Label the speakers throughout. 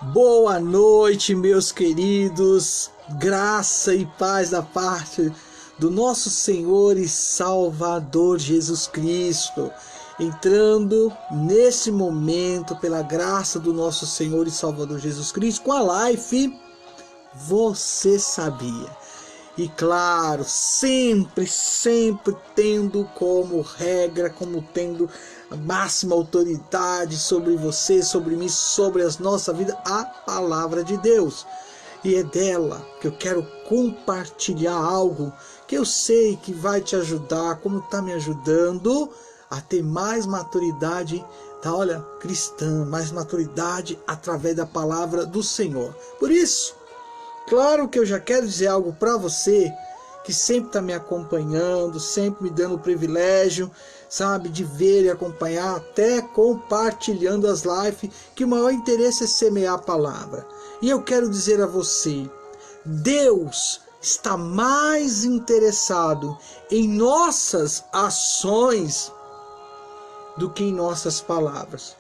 Speaker 1: Boa noite, meus queridos, graça e paz da parte do nosso Senhor e Salvador Jesus Cristo. Entrando nesse momento, pela graça do nosso Senhor e Salvador Jesus Cristo, com a live Você Sabia? E claro, sempre tendo como regra, como tendo a máxima autoridade sobre você, sobre mim, sobre a nossa vida, a palavra de Deus. E é dela que eu quero compartilhar algo que eu sei que vai te ajudar, como está me ajudando a ter mais maturidade, tá? Olha, cristã, mais maturidade através da palavra do Senhor. Por isso, claro que eu já quero dizer algo para você que sempre está me acompanhando, sempre me dando o privilégio, sabe, de ver e acompanhar, até compartilhando as lives, que o maior interesse é semear a palavra. E eu quero dizer a você, Deus está mais interessado em nossas ações do que em nossas palavras.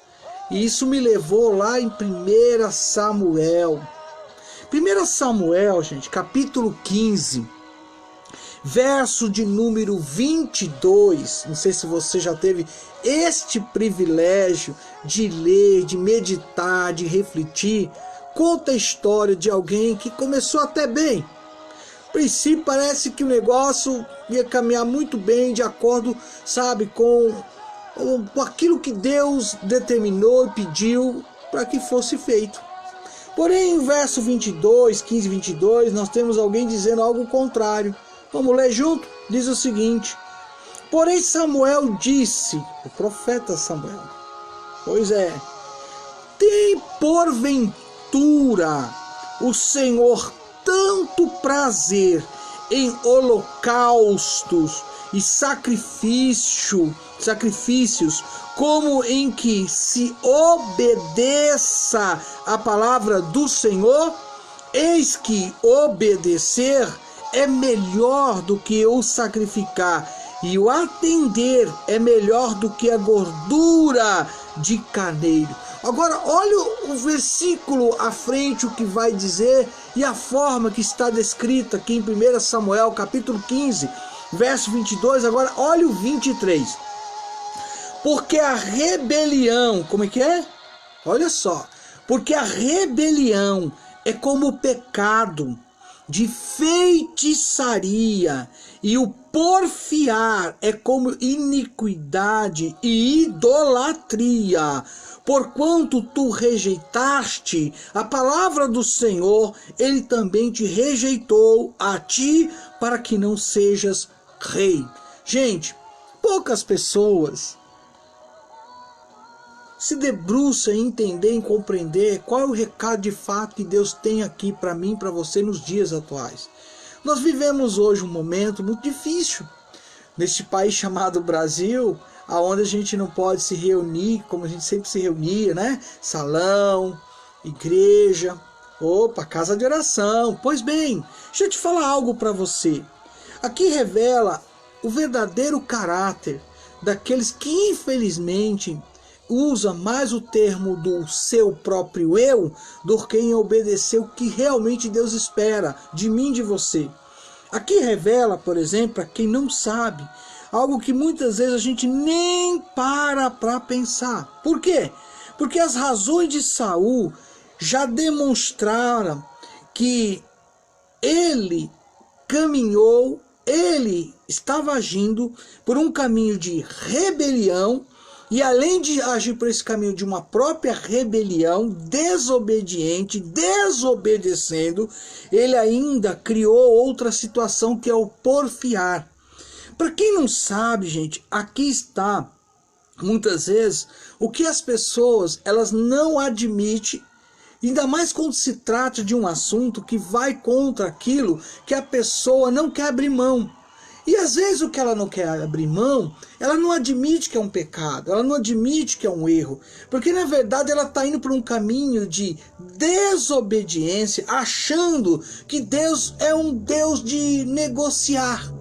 Speaker 1: E isso me levou lá em 1 Samuel. 1 Samuel, gente, capítulo 15, verso de número 22. Não sei se você já teve este privilégio de ler, de meditar, de refletir. Conta a história de alguém que começou até bem. A princípio parece que o negócio ia caminhar muito bem, de acordo, sabe, com aquilo que Deus determinou e pediu para que fosse feito. Porém, em verso 22, 15 e 22, nós temos alguém dizendo algo contrário. Vamos ler junto? Diz o seguinte: porém Samuel disse, o profeta Samuel, pois é, tem porventura o Senhor tanto prazer em holocaustos e sacrifícios, como em que se obedeça a palavra do Senhor? Eis que obedecer é melhor do que o sacrificar, e o atender é melhor do que a gordura de carneiro. Agora, olha o versículo à frente, o que vai dizer, e a forma que está descrita aqui em 1 Samuel, capítulo 15, verso 22. Agora, olha o 23. Porque a rebelião, como é que é? Olha só. Porque a rebelião é como o pecado de feitiçaria, e o porfiar é como iniquidade e idolatria. Porquanto tu rejeitaste a palavra do Senhor, ele também te rejeitou a ti, para que não sejas rei. Gente, poucas pessoas se debruça em entender, em compreender qual é o recado de fato que Deus tem aqui para mim, para você nos dias atuais. Nós vivemos hoje um momento muito difícil neste país chamado Brasil, aonde a gente não pode se reunir como a gente sempre se reunia, né? Salão, igreja, casa de oração. Pois bem, deixa eu te falar algo para você. Aqui revela o verdadeiro caráter daqueles que infelizmente usa mais o termo do seu próprio eu do que em obedecer o que realmente Deus espera de mim e de você. Aqui revela, por exemplo, para quem não sabe, algo que muitas vezes a gente nem para pensar. Por quê? Porque as razões de Saul já demonstraram que ele caminhou, ele estava agindo por um caminho de rebelião. E além de agir por esse caminho de uma própria rebelião, desobedecendo, ele ainda criou outra situação, que é o porfiar. Para quem não sabe, gente, aqui está, muitas vezes, o que as pessoas elas não admitem, ainda mais quando se trata de um assunto que vai contra aquilo que a pessoa não quer abrir mão. E às vezes o que ela não quer abrir mão, ela não admite que é um pecado, ela não admite que é um erro, porque na verdade ela está indo por um caminho de desobediência, achando que Deus é um Deus de negociar.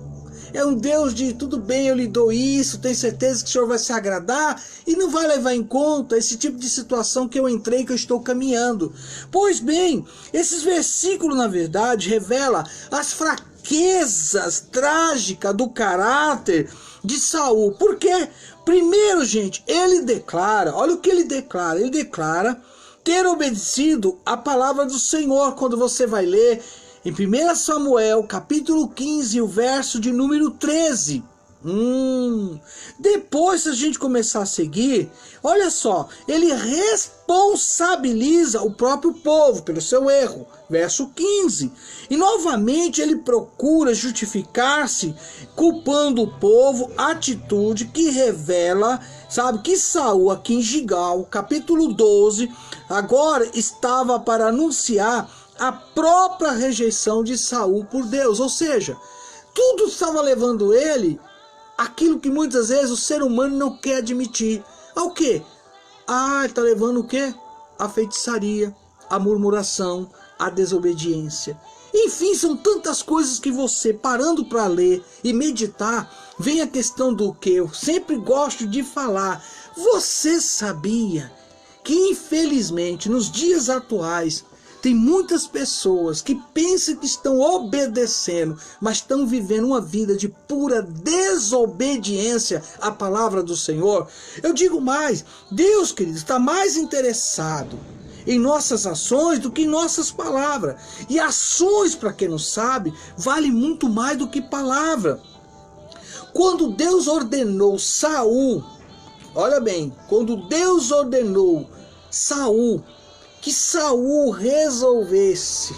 Speaker 1: é um Deus de tudo bem, eu lhe dou isso, tenho certeza que o Senhor vai se agradar e não vai levar em conta esse tipo de situação que eu entrei, que eu estou caminhando. Pois bem, esses versículos na verdade revelam as fraquezas trágicas do caráter de Saul. Por quê? Primeiro, gente, ele declara, olha o que ele declara ter obedecido a palavra do Senhor. Quando você vai ler em 1 Samuel, capítulo 15, o verso de número 13. Depois, se a gente começar a seguir, olha só, ele responsabiliza o próprio povo pelo seu erro, verso 15. E novamente ele procura justificar-se, culpando o povo, atitude que revela, sabe, que Saul aqui em Gigal, capítulo 12, agora estava para anunciar a própria rejeição de Saul por Deus. Ou seja, tudo estava levando ele aquilo que muitas vezes o ser humano não quer admitir. Ao quê? Está levando o quê? A feitiçaria, a murmuração, a desobediência. Enfim, são tantas coisas que você, parando para ler e meditar, vem a questão do que eu sempre gosto de falar. Você sabia que, infelizmente, nos dias atuais, tem muitas pessoas que pensam que estão obedecendo, mas estão vivendo uma vida de pura desobediência à palavra do Senhor? Eu digo mais, Deus, querido, está mais interessado em nossas ações do que em nossas palavras. E ações, para quem não sabe, vale muito mais do que palavra. Quando Deus ordenou Saul, olha bem, quando Deus ordenou Saul que Saul resolvesse,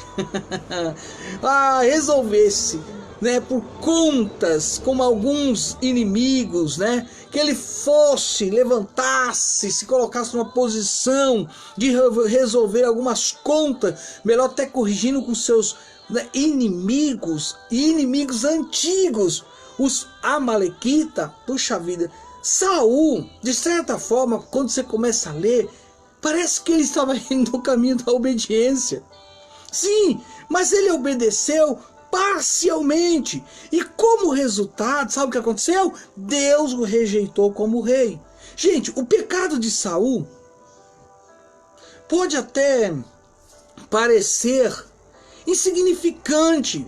Speaker 1: né, por contas com alguns inimigos, né, que ele fosse, levantasse, se colocasse numa posição de resolver algumas contas, melhor até corrigindo com seus, né, inimigos antigos, os amalequitas. Puxa vida, Saul, de certa forma, quando você começa a ler, parece que ele estava indo no caminho da obediência. Sim, mas ele obedeceu parcialmente. E como resultado, sabe o que aconteceu? Deus o rejeitou como rei. Gente, o pecado de Saul pode até parecer insignificante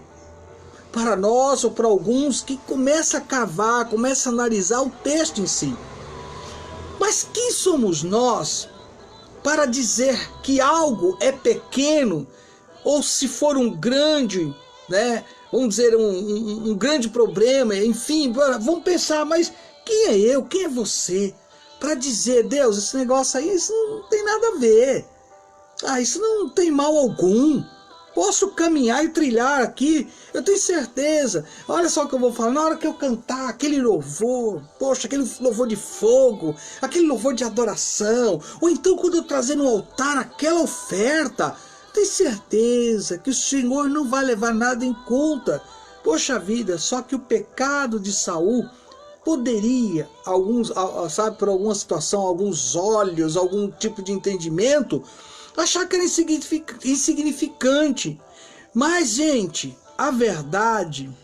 Speaker 1: para nós ou para alguns que começam a cavar, começam a analisar o texto em si. Mas quem somos nós para dizer que algo é pequeno, ou se for um grande, né, vamos dizer, um grande problema, enfim, vamos pensar, mas quem é eu, quem é você, para dizer, Deus, esse negócio aí, isso não tem nada a ver, isso não tem mal algum, posso caminhar e trilhar aqui, eu tenho certeza. Olha só o que eu vou falar, na hora que eu cantar aquele louvor, poxa, aquele louvor de fogo, aquele louvor de adoração, ou então quando eu trazer no altar aquela oferta, tenho certeza que o Senhor não vai levar nada em conta. Poxa vida, só que o pecado de Saul poderia, sabe, por alguma situação, alguns olhos, algum tipo de entendimento, achar que era insignificante. Mas, gente, a verdade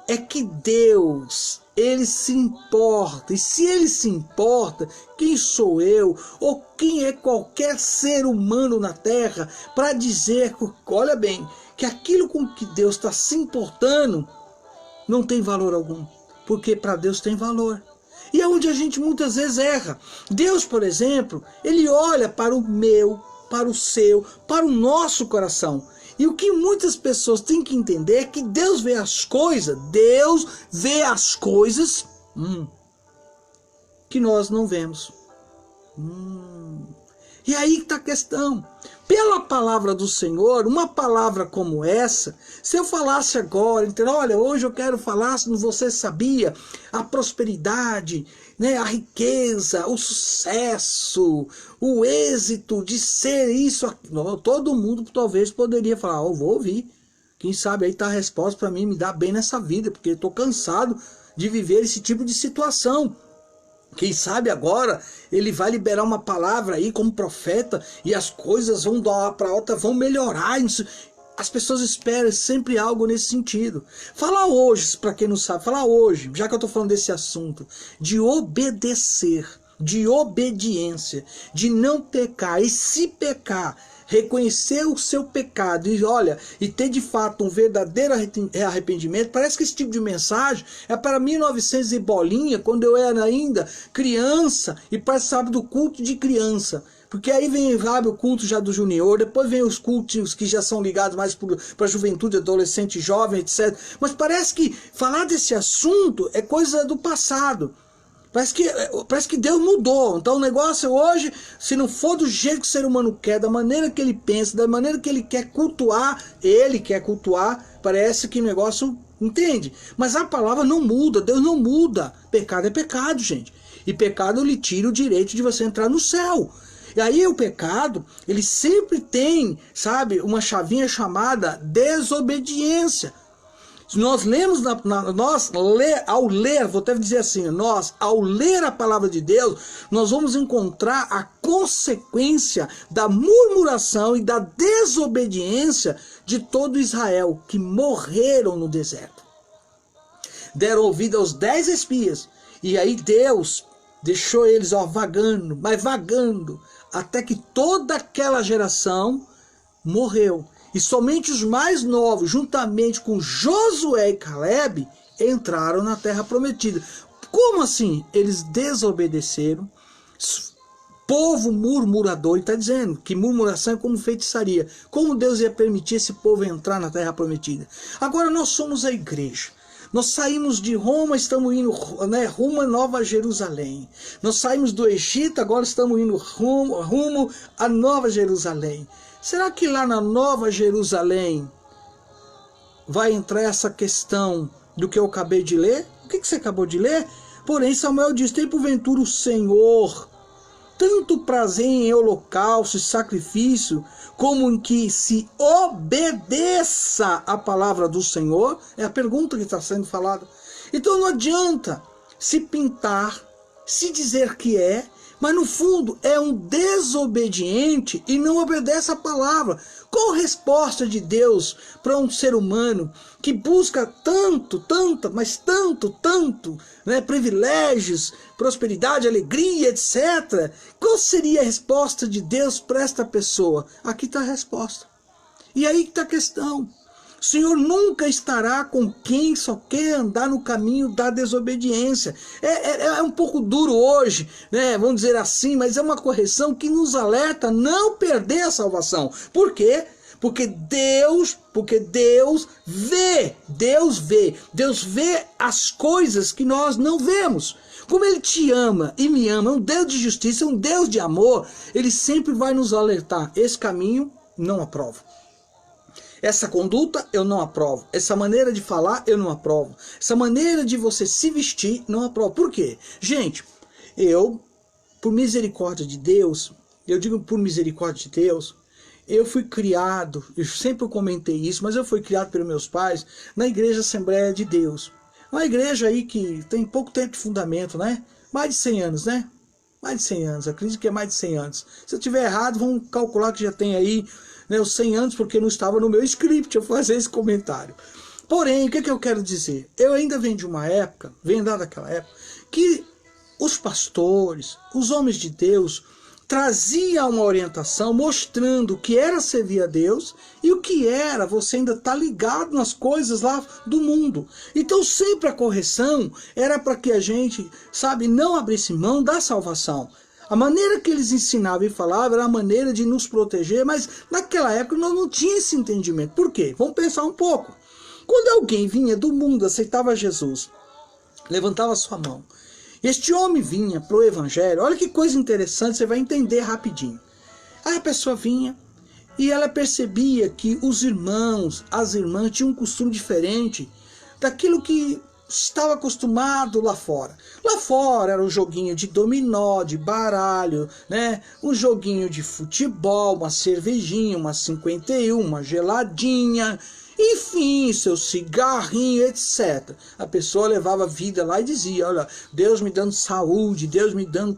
Speaker 1: é que Deus, ele se importa. E se ele se importa, quem sou eu ou quem é qualquer ser humano na terra para dizer, olha bem, que aquilo com que Deus está se importando não tem valor algum? Porque para Deus tem valor. E é onde a gente muitas vezes erra. Deus, por exemplo, ele olha para o meu, para o seu, para o nosso coração. E o que muitas pessoas têm que entender é que Deus vê as coisas que nós não vemos. E aí está a questão. Pela palavra do Senhor, uma palavra como essa, se eu falasse agora, então, olha, hoje eu quero falar, se você sabia, a prosperidade, né, a riqueza, o sucesso, o êxito de ser isso, todo mundo talvez poderia falar, vou ouvir. Quem sabe aí está a resposta para mim, me dar bem nessa vida, porque eu estou cansado de viver esse tipo de situação. Quem sabe agora ele vai liberar uma palavra aí como profeta e as coisas vão dar uma para outra, vão melhorar. as pessoas esperam sempre algo nesse sentido. Falar hoje, para quem não sabe, falar hoje, já que eu estou falando desse assunto, de obedecer, de obediência, de não pecar, e se pecar, reconhecer o seu pecado e olha, e ter de fato um verdadeiro arrependimento. Parece que esse tipo de mensagem é para 1900 e bolinha, quando eu era ainda criança e participava do culto de criança. Porque aí vem, sabe, o culto já do junior, depois vem os cultos que já são ligados mais para a juventude, adolescente, jovem, etc. Mas parece que falar desse assunto é coisa do passado. Parece que Deus mudou. Então o negócio hoje, se não for do jeito que o ser humano quer, da maneira que ele pensa, da maneira que ele quer cultuar, parece que o negócio, entende? Mas a palavra não muda, Deus não muda. Pecado é pecado, gente. E pecado lhe tira o direito de você entrar no céu. E aí o pecado, ele sempre tem, sabe, uma chavinha chamada desobediência. Nós lemos, ao ler, vou até dizer assim, ao ler a palavra de Deus, nós vamos encontrar a consequência da murmuração e da desobediência de todo Israel, que morreram no deserto. Deram ouvido aos 10 espias, e aí Deus deixou eles vagando, mas vagando, até que toda aquela geração morreu. E somente os mais novos, juntamente com Josué e Caleb, entraram na terra prometida. Como assim? Eles desobedeceram. Povo murmurador, e está dizendo que murmuração é como feitiçaria. Como Deus ia permitir esse povo entrar na terra prometida? Agora nós somos a igreja. Nós saímos de Roma, estamos indo, né, rumo a Nova Jerusalém. Nós saímos do Egito, agora estamos indo rumo a Nova Jerusalém. Será que lá na Nova Jerusalém vai entrar essa questão do que eu acabei de ler? O que você acabou de ler? Porém, Samuel diz, tem porventura o Senhor tanto prazer em holocausto e sacrifício, como em que se obedeça a palavra do Senhor? É a pergunta que está sendo falada. Então não adianta se pintar, se dizer que é, mas no fundo é um desobediente e não obedece a palavra. Qual a resposta de Deus para um ser humano que busca tanto, né, privilégios, prosperidade, alegria, etc. Qual seria a resposta de Deus para esta pessoa? Aqui está a resposta. E aí está a questão. O Senhor nunca estará com quem só quer andar no caminho da desobediência. É um pouco duro hoje, né? Vamos dizer assim, mas é uma correção que nos alerta a não perder a salvação. Por quê? Porque Deus vê as coisas que nós não vemos. Como Ele te ama e me ama, é um Deus de justiça, é um Deus de amor, Ele sempre vai nos alertar. Esse caminho não aprovo. Essa conduta eu não aprovo. Essa maneira de falar eu não aprovo. Essa maneira de você se vestir não aprovo. Por quê? Gente, eu, por misericórdia de Deus, eu digo por misericórdia de Deus, eu fui criado, eu sempre comentei isso, mas eu fui criado pelos meus pais na Igreja Assembleia de Deus. Uma igreja aí que tem pouco tempo de fundamento, né? Mais de 100 anos, né? Mais de 100 anos, acredito que é mais de 100 anos. Se eu estiver errado, vamos calcular que já tem aí, né, os 100 anos, porque não estava no meu script eu fazer esse comentário. Porém, o que eu quero dizer? Eu ainda venho de uma época, venho daquela época, que os pastores, os homens de Deus, traziam uma orientação mostrando o que era servir a Deus e o que era você ainda estar ligado nas coisas lá do mundo. Então sempre a correção era para que a gente, sabe, não abrisse mão da salvação. A maneira que eles ensinavam e falavam era a maneira de nos proteger, mas naquela época nós não tínhamos esse entendimento. Por quê? Vamos pensar um pouco. Quando alguém vinha do mundo, aceitava Jesus, levantava sua mão, este homem vinha para o evangelho, olha que coisa interessante, você vai entender rapidinho. Aí a pessoa vinha e ela percebia que os irmãos, as irmãs tinham um costume diferente daquilo que estava acostumado lá fora. Lá fora era um joguinho de dominó, de baralho, né? Um joguinho de futebol, uma cervejinha, uma 51, uma geladinha. Enfim, seu cigarrinho, etc. A pessoa levava a vida lá e dizia, olha, Deus me dando saúde, Deus me dando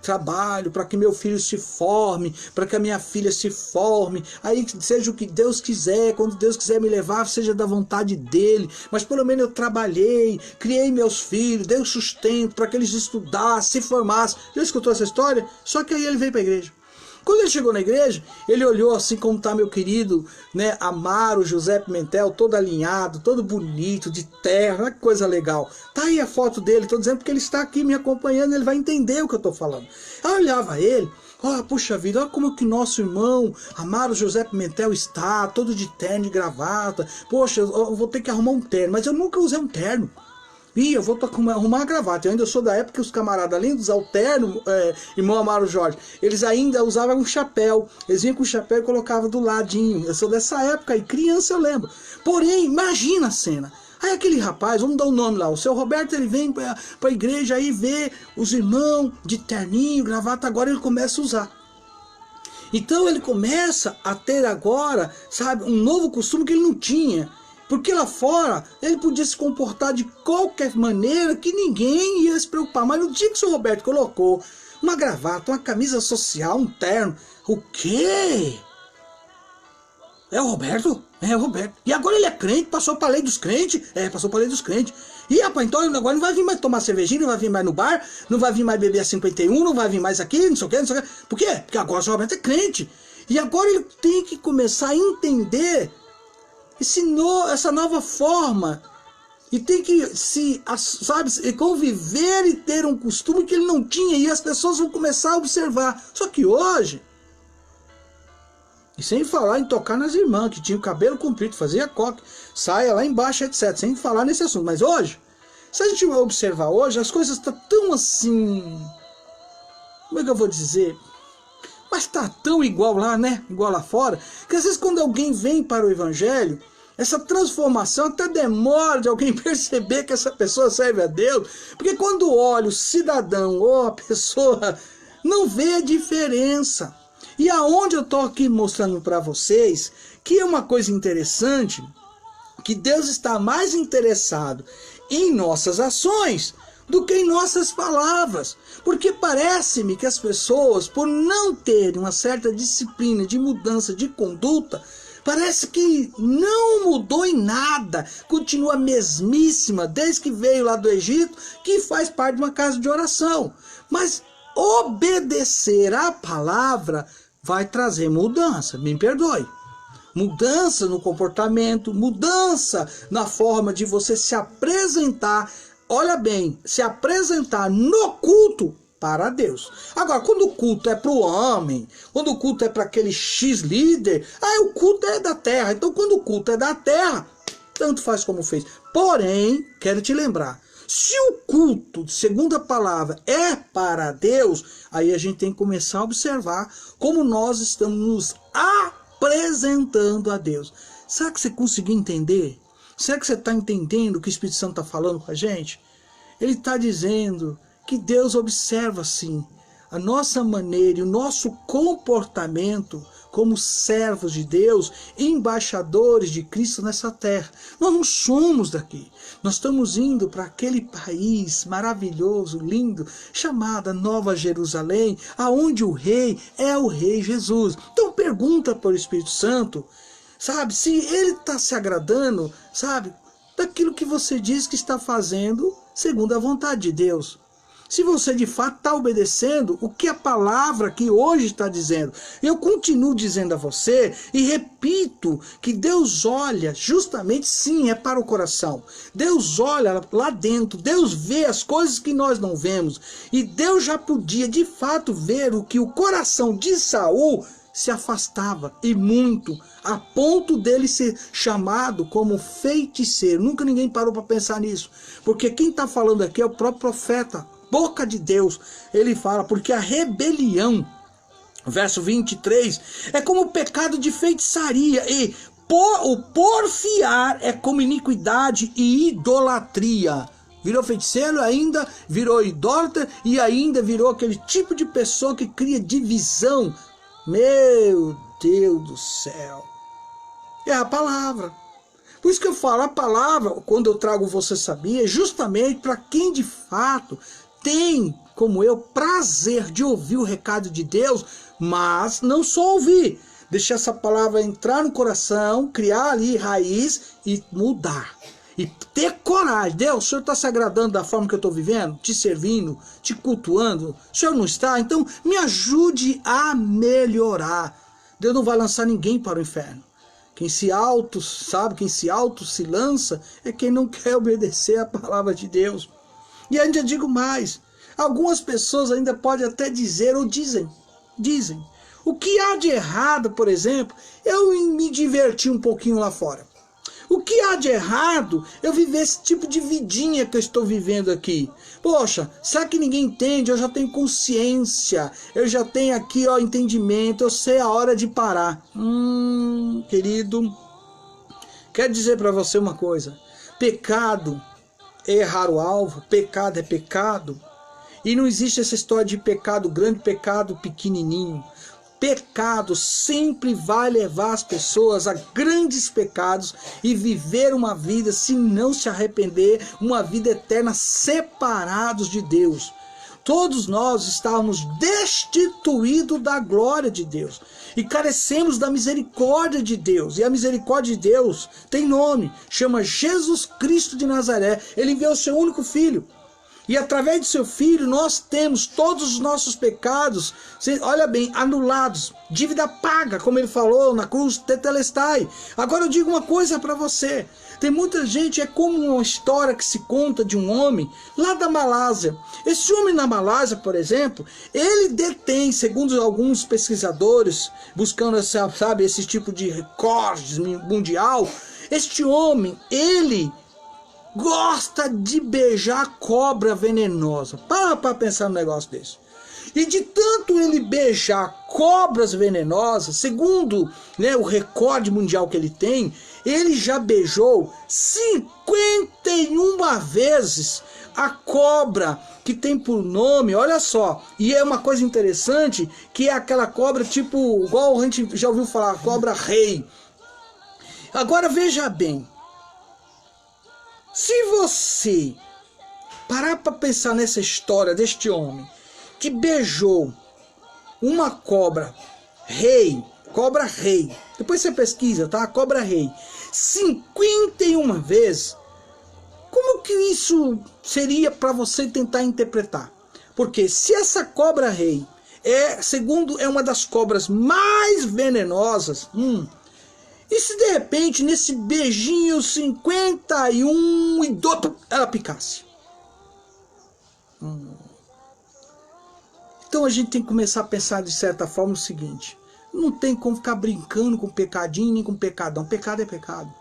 Speaker 1: trabalho, para que meu filho se forme, para que a minha filha se forme, aí seja o que Deus quiser, quando Deus quiser me levar, seja da vontade dele, mas pelo menos eu trabalhei, criei meus filhos, dei o sustento para que eles estudassem, se formassem. Já escutou essa história? Só que aí ele veio para a igreja. Quando ele chegou na igreja, ele olhou assim como está meu querido, né, Amaro José Pimentel, todo alinhado, todo bonito, de terra, olha que coisa legal. Tá aí a foto dele, estou dizendo porque ele está aqui me acompanhando, ele vai entender o que eu estou falando. Eu olhava ele, olha, puxa vida, olha como que nosso irmão Amaro José Pimentel está, todo de terno e gravata. Poxa, eu vou ter que arrumar um terno, mas eu nunca usei um terno. Ih, eu vou arrumar uma gravata. Eu ainda sou da época que os camaradas, além de usar o terno, irmão Amaro Jorge, eles ainda usavam um chapéu. Eles vinham com o chapéu e colocavam do ladinho. Eu sou dessa época e criança eu lembro. Porém, imagina a cena. Aí aquele rapaz, vamos dar o nome lá, o seu Roberto, ele vem para a igreja aí ver os irmãos de terninho, gravata, agora ele começa a usar. Então ele começa a ter agora, sabe, um novo costume que ele não tinha. Porque lá fora ele podia se comportar de qualquer maneira que ninguém ia se preocupar. Mas no dia que o seu Roberto colocou uma gravata, uma camisa social, um terno, o quê? É o Roberto? É o Roberto. E agora ele é crente, passou para a lei dos crentes? É, passou para a lei dos crentes. E rapaz, então agora não vai vir mais tomar cervejinha, não vai vir mais no bar, não vai vir mais beber a 51, não vai vir mais aqui, não sei o quê, não sei o quê. Por quê? Porque agora o seu Roberto é crente. E agora ele tem que começar a entender essa nova forma, e tem que sabe, conviver e ter um costume que ele não tinha, e as pessoas vão começar a observar. Só que hoje, e sem falar em tocar nas irmãs que tinham cabelo comprido, fazia coque, saia lá embaixo, etc, sem falar nesse assunto. Mas hoje, se a gente observar hoje, as coisas estão tão assim, como é que eu vou dizer, mas está tão igual lá, né? Igual lá fora, que às vezes quando alguém vem para o evangelho, essa transformação até demora de alguém perceber que essa pessoa serve a Deus. Porque quando olha o cidadão ou a pessoa, não vê a diferença. E aonde eu estou aqui mostrando para vocês que é uma coisa interessante, que Deus está mais interessado em nossas ações do que em nossas palavras. Porque parece-me que as pessoas, por não terem uma certa disciplina de mudança de conduta, parece que não mudou em nada, continua a mesmíssima desde que veio lá do Egito, que faz parte de uma casa de oração. Mas obedecer à palavra vai trazer mudança, me perdoe. Mudança no comportamento, mudança na forma de você se apresentar. Olha bem, se apresentar no culto para Deus. Agora, quando o culto é para o homem, quando o culto é para aquele X líder, aí o culto é da terra. Então, quando o culto é da terra, tanto faz como fez. Porém, quero te lembrar, se o culto, segundo a palavra, é para Deus, aí a gente tem que começar a observar como nós estamos nos apresentando a Deus. Será que você conseguiu entender? Será que você está entendendo o que o Espírito Santo está falando com a gente? Ele está dizendo que Deus observa sim a nossa maneira e o nosso comportamento como servos de Deus, embaixadores de Cristo nessa terra. Nós não somos daqui. Nós estamos indo para aquele país maravilhoso, lindo, chamado Nova Jerusalém, aonde o rei é o Rei Jesus. Então pergunta para o Espírito Santo, sabe, se ele está se agradando, sabe, daquilo que você diz que está fazendo segundo a vontade de Deus. Se você de fato está obedecendo o que a palavra que hoje está dizendo. Eu continuo dizendo a você e repito que Deus olha justamente, sim, é para o coração. Deus olha lá dentro, Deus vê as coisas que nós não vemos. E Deus já podia de fato ver o que o coração de Saul se afastava, e muito, a ponto dele ser chamado como feiticeiro. Nunca ninguém parou para pensar nisso, porque quem está falando aqui é o próprio profeta, boca de Deus. Ele fala, porque a rebelião, verso 23, é como o pecado de feitiçaria, e o porfiar é como iniquidade e idolatria. Virou feiticeiro, ainda virou idólatra, e ainda virou aquele tipo de pessoa que cria divisão. Meu Deus do céu. É a palavra. Por isso que eu falo, a palavra, quando eu trago Você Sabia, é justamente para quem de fato tem, como eu, prazer de ouvir o recado de Deus, mas não só ouvir, deixar essa palavra entrar no coração, criar ali raiz e mudar. E ter coragem. Deus, o Senhor está se agradando da forma que eu estou vivendo? Te servindo? Te cultuando? O Senhor não está? Então me ajude a melhorar. Deus não vai lançar ninguém para o inferno. Quem se se lança é quem não quer obedecer a palavra de Deus. E ainda digo mais. Algumas pessoas ainda podem até dizer ou dizem. O que há de errado, por exemplo, eu me divertir um pouquinho lá fora. O que há de errado eu viver esse tipo de vidinha que eu estou vivendo aqui? Poxa, será que ninguém entende? Eu já tenho consciência, eu já tenho aqui entendimento, eu sei a hora de parar. Querido, quero dizer para você uma coisa. Pecado é errar o alvo, pecado é pecado. E não existe essa história de pecado grande, pecado pequenininho. Pecado sempre vai levar as pessoas a grandes pecados e viver uma vida, se não se arrepender, uma vida eterna separados de Deus. Todos nós estávamos destituídos da glória de Deus e carecemos da misericórdia de Deus. E a misericórdia de Deus tem nome, chama Jesus Cristo de Nazaré. Ele enviou o seu único Filho. E através de seu Filho nós temos todos os nossos pecados, olha bem, anulados, dívida paga, como ele falou na cruz, tetelestai. Agora eu digo uma coisa para você, tem muita gente, é como uma história que se conta de um homem lá da Malásia. Esse homem na Malásia, por exemplo, ele detém, segundo alguns pesquisadores, buscando esse tipo de recordes mundial, este homem, ele gosta de beijar cobra venenosa. Para pensar num negócio desse. E de tanto ele beijar cobras venenosas, segundo o recorde mundial que ele tem, ele já beijou 51 vezes a cobra que tem por nome, olha só, e é uma coisa interessante, que é aquela cobra tipo, igual a gente já ouviu falar, cobra rei. Agora veja bem, se você parar para pensar nessa história deste homem que beijou uma cobra rei, depois você pesquisa, tá? Cobra rei, 51 vezes, como que isso seria para você tentar interpretar? Porque se essa cobra rei é uma das cobras mais venenosas, e se de repente nesse beijinho 51 e 2 ela picasse? Então a gente tem que começar a pensar de certa forma o seguinte: não tem como ficar brincando com pecadinho nem com pecadão. Pecado é pecado.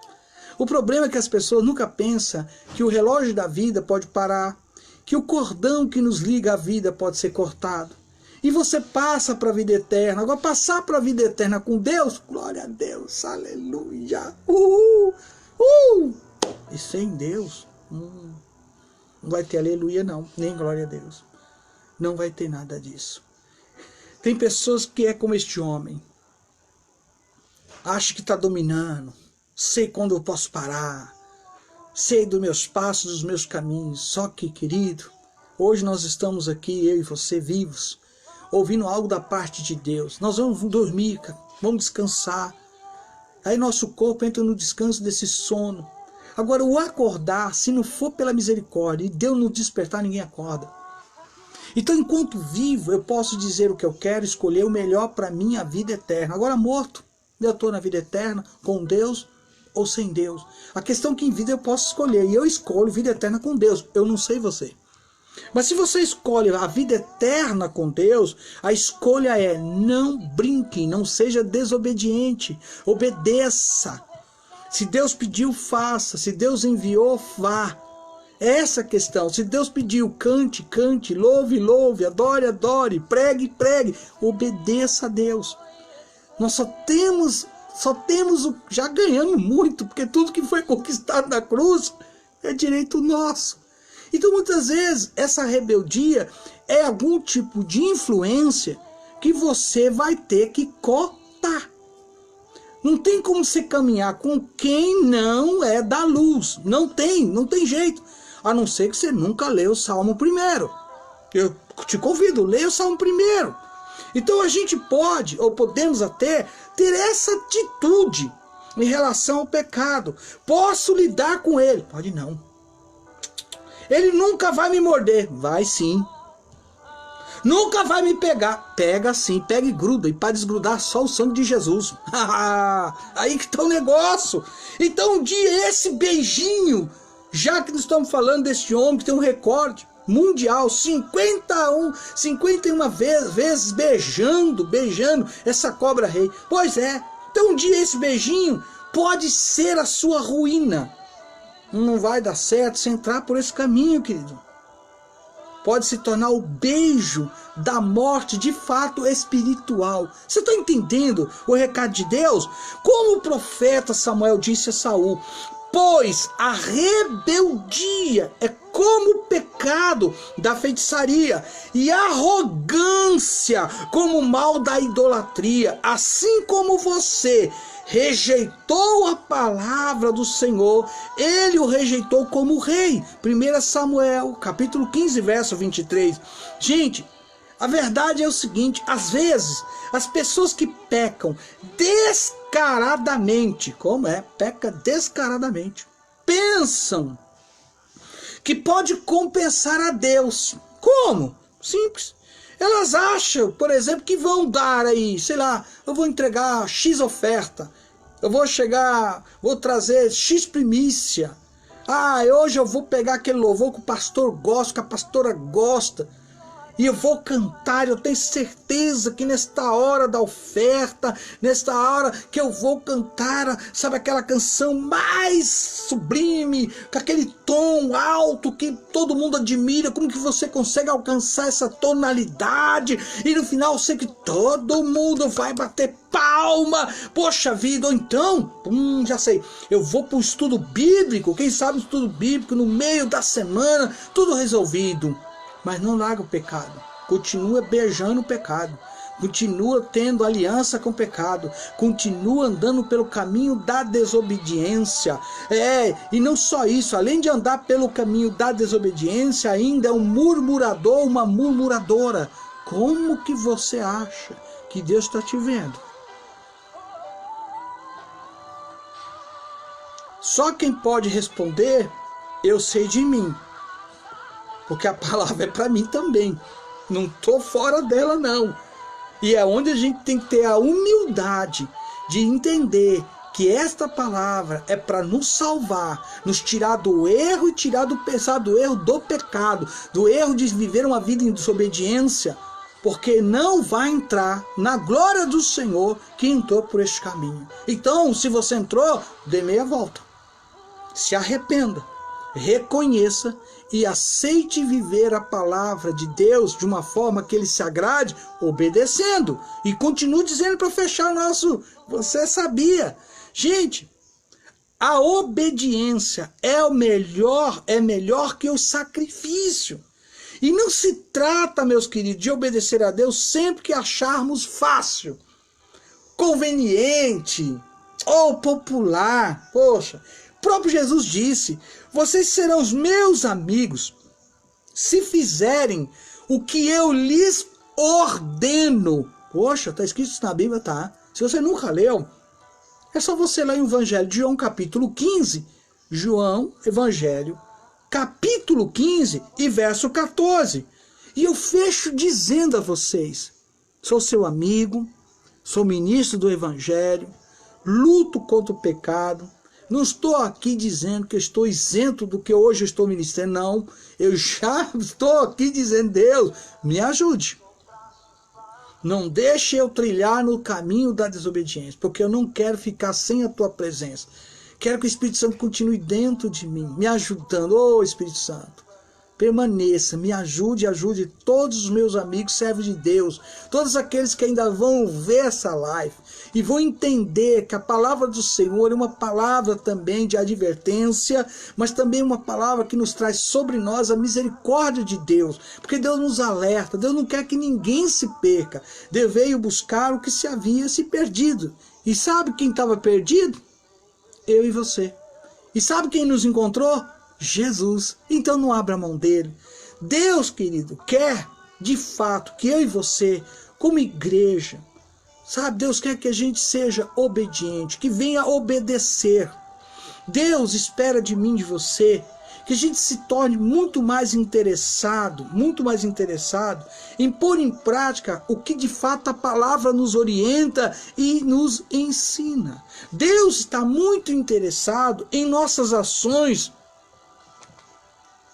Speaker 1: O problema é que as pessoas nunca pensam que o relógio da vida pode parar, que o cordão que nos liga à vida pode ser cortado. E você passa para a vida eterna. Agora, passar para a vida eterna com Deus, glória a Deus, aleluia. E sem Deus, não vai ter aleluia não, nem glória a Deus. Não vai ter nada disso. Tem pessoas que é como este homem. Acha que está dominando. Sei quando eu posso parar. Sei dos meus passos, dos meus caminhos. Só que, querido, hoje nós estamos aqui, eu e você, vivos, ouvindo algo da parte de Deus. Nós vamos dormir, vamos descansar. Aí nosso corpo entra no descanso desse sono. Agora, o acordar, se não for pela misericórdia e Deus nos despertar, ninguém acorda. Então, enquanto vivo, eu posso dizer o que eu quero, escolher o melhor para minha vida eterna. Agora, morto, eu estou na vida eterna com Deus ou sem Deus. A questão é que em vida eu posso escolher, e eu escolho vida eterna com Deus. Eu não sei você. Mas se você escolhe a vida eterna com Deus, a escolha é: não brinque, não seja desobediente, obedeça. Se Deus pediu, faça. Se Deus enviou, vá. Essa questão. Se Deus pediu, cante, cante, louve, louve, adore, adore, pregue, pregue. Obedeça a Deus. Nós só temos já ganhamos muito, porque tudo que foi conquistado na cruz é direito nosso. Então muitas vezes essa rebeldia é algum tipo de influência que você vai ter que cortar. Não tem como você caminhar com quem não é da luz. Não tem jeito. A não ser que você nunca leu o Salmo primeiro. Eu te convido, leia o Salmo primeiro. Então a gente pode, ou podemos até, ter essa atitude em relação ao pecado. Posso lidar com ele? Pode não. Ele nunca vai me morder? Vai sim. Nunca vai me pegar? Pega sim, pega e gruda. E para desgrudar, só o sangue de Jesus. Aí que tá o negócio. Então um dia esse beijinho, já que nós estamos falando desse homem que tem um recorde mundial, 51 vezes beijando essa cobra rei. Pois é, então um dia esse beijinho pode ser a sua ruína. Não vai dar certo se entrar por esse caminho, querido. Pode se tornar o beijo da morte de fato espiritual. Você está entendendo o recado de Deus? Como o profeta Samuel disse a Saul: pois a rebeldia é como o pecado da feitiçaria, e a arrogância como o mal da idolatria. Assim como você rejeitou a palavra do Senhor, ele o rejeitou como rei. 1 Samuel, capítulo 15, verso 23. Gente, a verdade é o seguinte: às vezes, as pessoas que pecam descaradamente, peca descaradamente, pensam que pode compensar a Deus. Como? Simples. Elas acham, por exemplo, que vão dar aí, sei lá, eu vou entregar X oferta, eu vou trazer X primícia. Hoje eu vou pegar aquele louvor que o pastor gosta, que a pastora gosta, e eu vou cantar. Eu tenho certeza que nesta hora da oferta, nesta hora que eu vou cantar, sabe, aquela canção mais sublime, com aquele tom alto que todo mundo admira. Como que você consegue alcançar essa tonalidade? E no final eu sei que todo mundo vai bater palma. Poxa vida. Ou então, já sei, eu vou para o estudo bíblico, quem sabe estudo bíblico no meio da semana, tudo resolvido. Mas não larga o pecado, continua beijando o pecado, continua tendo aliança com o pecado, continua andando pelo caminho da desobediência. E não só isso, além de andar pelo caminho da desobediência, ainda é um murmurador, uma murmuradora. Como que você acha que Deus está te vendo? Só quem pode responder: eu sei de mim. Porque a palavra é para mim também. Não estou fora dela, não. E é onde a gente tem que ter a humildade de entender que esta palavra é para nos salvar, nos tirar do erro e tirar do pesado erro do pecado, do erro de viver uma vida em desobediência, porque não vai entrar na glória do Senhor que entrou por este caminho. Então, se você entrou, dê meia volta. Se arrependa, reconheça e aceite viver a palavra de Deus de uma forma que ele se agrade, obedecendo. E continue dizendo para fechar o nosso "você sabia". Gente, a obediência é melhor que o sacrifício. E não se trata, meus queridos, de obedecer a Deus sempre que acharmos fácil, conveniente ou popular. Poxa, o próprio Jesus disse: vocês serão os meus amigos se fizerem o que eu lhes ordeno. Poxa, está escrito isso na Bíblia, tá? Se você nunca leu, é só você ler o Evangelho de João, capítulo 15. João, Evangelho, capítulo 15 e verso 14. E eu fecho dizendo a vocês: sou seu amigo, sou ministro do Evangelho, luto contra o pecado. Não estou aqui dizendo que eu estou isento do que hoje eu estou ministrando, não. Eu já estou aqui dizendo: Deus, me ajude. Não deixe eu trilhar no caminho da desobediência, porque eu não quero ficar sem a tua presença. Quero que o Espírito Santo continue dentro de mim, me ajudando. Ô Espírito Santo, permaneça, me ajude, ajude todos os meus amigos servos de Deus, todos aqueles que ainda vão ver essa live e vão entender que a palavra do Senhor é uma palavra também de advertência, mas também uma palavra que nos traz sobre nós a misericórdia de Deus, porque Deus nos alerta, Deus não quer que ninguém se perca. Deus veio buscar o que se havia se perdido, E sabe quem estava perdido? Eu e você. E sabe quem nos encontrou? Jesus. Então não abra mão dele. Deus, querido, quer de fato que eu e você, como igreja, sabe, Deus quer que a gente seja obediente, que venha obedecer. Deus espera de mim, de você, que a gente se torne muito mais interessado em pôr em prática o que de fato a palavra nos orienta e nos ensina. Deus está muito interessado em nossas ações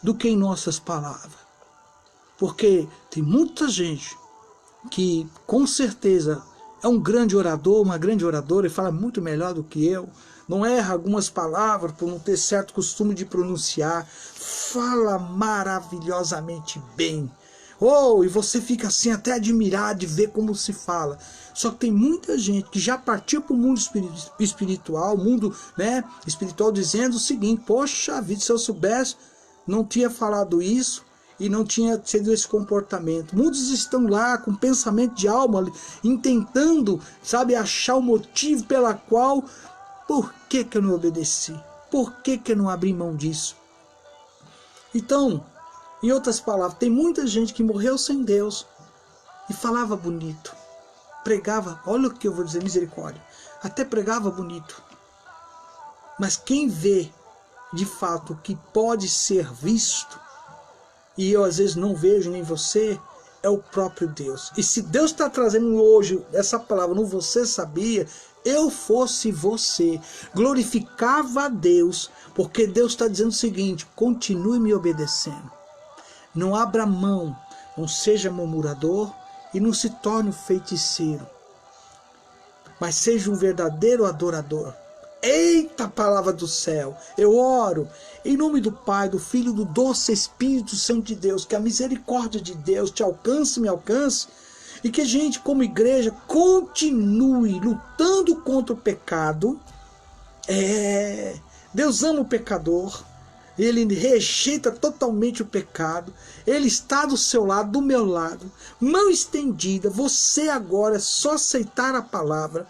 Speaker 1: do que em nossas palavras. Porque tem muita gente que com certeza é um grande orador, uma grande oradora e fala muito melhor do que eu. Não erra algumas palavras por não ter certo costume de pronunciar. Fala maravilhosamente bem. E você fica assim até admirado de ver como se fala. Só que tem muita gente que já partiu para o mundo espiritual, espiritual dizendo o seguinte: poxa vida, se eu soubesse, não tinha falado isso e não tinha tido esse comportamento. Muitos estão lá com pensamento de alma, tentando, achar o motivo pela qual, por que eu não obedeci? Por que eu não abri mão disso? Então, em outras palavras, tem muita gente que morreu sem Deus e falava bonito, pregava, olha o que eu vou dizer, misericórdia, até pregava bonito. Mas quem vê de fato o que pode ser visto, e eu às vezes não vejo nem você, é o próprio Deus. E se Deus está trazendo hoje essa palavra no Você Sabia, eu fosse você, glorificava a Deus, porque Deus está dizendo o seguinte: continue me obedecendo. Não abra mão, não seja murmurador e não se torne um feiticeiro, mas seja um verdadeiro adorador. Eita, palavra do céu! Eu oro em nome do Pai, do Filho e do doce Espírito Santo de Deus, que a misericórdia de Deus te alcance, me alcance, e que a gente, como igreja, continue lutando contra o pecado. Deus ama o pecador, Ele rejeita totalmente o pecado, Ele está do seu lado, do meu lado, mão estendida. Você agora é só aceitar a palavra,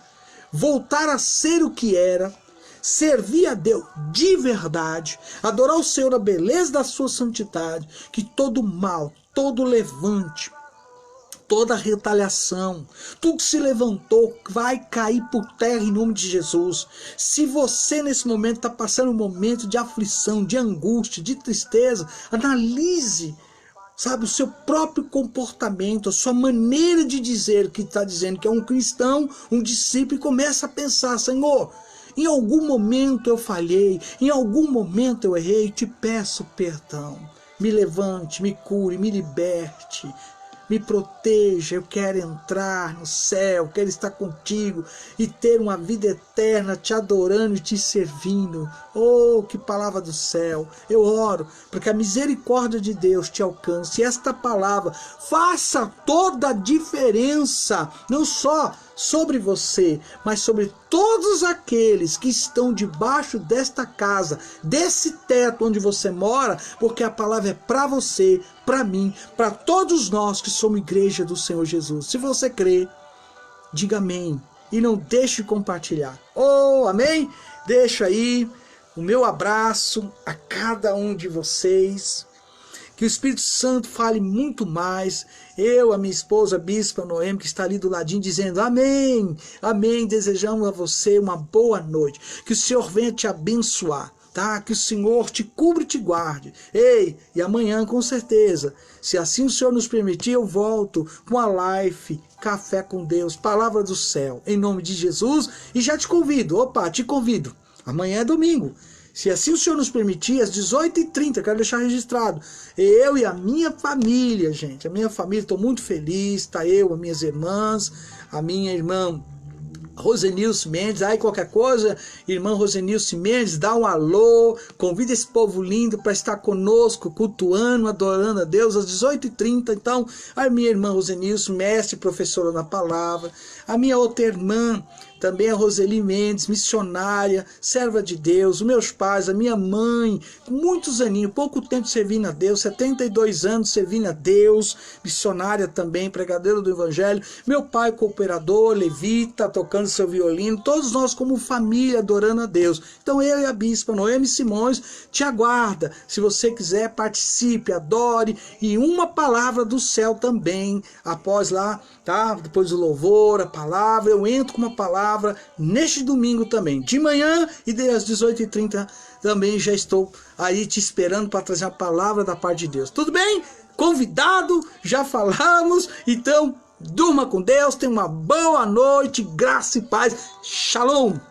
Speaker 1: voltar a ser o que era, servir a Deus de verdade, adorar o Senhor na beleza da sua santidade, que todo mal, todo levante, toda retaliação, tudo que se levantou vai cair por terra em nome de Jesus. Se você nesse momento está passando um momento de aflição, de angústia, de tristeza, analise, o seu próprio comportamento, a sua maneira de dizer, que está dizendo que é um cristão, um discípulo, e começa a pensar: Senhor, em algum momento eu falhei, em algum momento eu errei, te peço perdão. Me levante, me cure, me liberte, me proteja. Eu quero entrar no céu, quero estar contigo e ter uma vida eterna te adorando e te servindo. Oh, que palavra do céu! Eu oro para que a misericórdia de Deus te alcance e esta palavra faça toda a diferença, não só sobre você, mas sobre todos aqueles que estão debaixo desta casa, desse teto onde você mora, porque a palavra é para você, para mim, para todos nós que somos igreja do Senhor Jesus. Se você crê, diga amém e não deixe de compartilhar. Oh, amém? Deixa aí o meu abraço a cada um de vocês. Que o Espírito Santo fale muito mais. Eu, a minha esposa, a Bispa Noemi, que está ali do ladinho, dizendo amém, amém. Desejamos a você uma boa noite. Que o Senhor venha te abençoar, tá? Que o Senhor te cubra e te guarde. Ei, e amanhã, com certeza, se assim o Senhor nos permitir, eu volto com a live Café com Deus, Palavra do Céu, em nome de Jesus. E já te convido, te convido. Amanhã é domingo. Se assim o Senhor nos permitir, às 18h30, quero deixar registrado, eu e a minha família, gente, a minha família, estou muito feliz, tá eu, as minhas irmãs, a minha irmã Rosenilce Mendes, aí qualquer coisa, irmã Rosenilce Mendes, dá um alô, convida esse povo lindo para estar conosco, cultuando, adorando a Deus, às 18h30, então, a minha irmã Rosenilce, mestre, professora na palavra, a minha outra irmã, também a Roseli Mendes, missionária, serva de Deus, os meus pais, a minha mãe, muitos aninhos, pouco tempo servindo a Deus, 72 anos servindo a Deus, missionária também, pregadeira do Evangelho, meu pai cooperador, levita, tocando seu violino, todos nós como família adorando a Deus. Então eu e a bispa Noemi Simões te aguarda, se você quiser participe, adore, e uma palavra do céu também, após lá, tá? Depois do louvor, a palavra, eu entro com uma palavra neste domingo também, de manhã e às 18h30 também já estou aí te esperando para trazer a palavra da parte de Deus. Tudo bem? Convidado, já falamos, então durma com Deus, tenha uma boa noite, graça e paz, shalom!